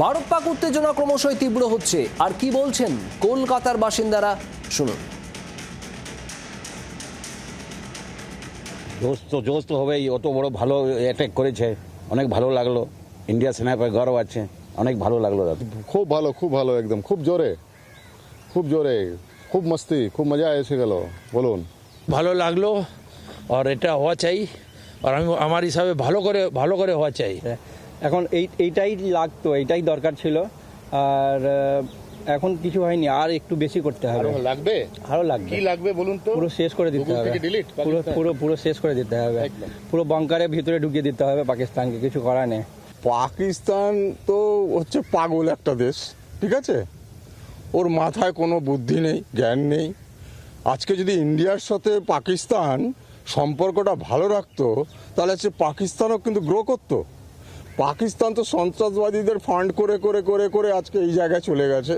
ভারত পাক উত্তেজনা ক্রমশই তীব্র হচ্ছে। আর কি বলছেন কলকাতার বাসিন্দারা, শুনুন। জোশ তো হবেই, অত বড় ভালো অ্যাটাক করেছে, অনেক ভালো লাগলো। ইন্ডিয়া সেনার পায়ে গর্ব আছে, অনেক ভালো লাগলো দাদা। খুব ভালো একদম, খুব জোরে, খুব মস্তি, খুব মজা এসে গেল। বলুন। ভালো লাগলো, আর এটা হওয়া চাই, আর আমি আমার হিসাবে ভালো করে হওয়া চাই। এখন এইটাই লাগতো, এইটাই দরকার ছিল। আর এখন কিছু হয়নি, আর একটু বেশি করতে হবে। লাগবে, আরো লাগবে। কি লাগবে বলুন তো? পুরো শেষ করে দিতে হবে, পুরো শেষ করে দিতে হবে, পুরো বাংকারের ভিতরে ঢুকিয়ে দিতে হবে পাকিস্তানকে, কিছু করার নেই। পাকিস্তান তো হচ্ছে পাগল একটা দেশ, ঠিক আছে? ওর মাথায় কোনো বুদ্ধি নেই, জ্ঞান নেই। আজকে যদি ইন্ডিয়ার সাথে পাকিস্তান সম্পর্কটা ভালো রাখতো, তাহলে হচ্ছে পাকিস্তানও কিন্তু গ্রো করতো। পাকিস্তান তো সন্ত্রাসবাদীদের ফান্ড করে করে করে করে আজকে এই জায়গায় চলে গেছে।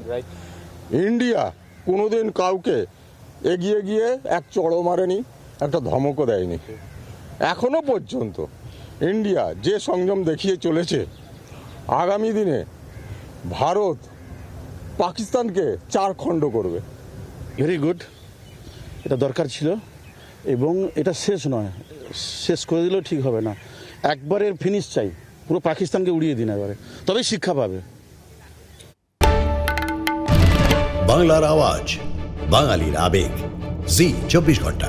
ইন্ডিয়া কোনোদিন কাউকে এগিয়ে গিয়ে এক চড়ও মারেনি, একটা ধমকও দেয়নি। এখনো পর্যন্ত ইন্ডিয়া যে সংযম দেখিয়ে চলেছে, আগামী দিনে ভারত পাকিস্তানকে 4 খণ্ড করবে। ভেরি গুড, এটা দরকার ছিল, এবং এটা শেষ নয়, শেষ করে দিলেও ঠিক হবে না। একবারের ফিনিশ চাই, পুরো পাকিস্তানকে উড়িয়ে দিন এবারে, তবেই শিক্ষা পাবে। বাংলার আওয়াজ, বাঙালির আবেগ, জি 24 ঘন্টা।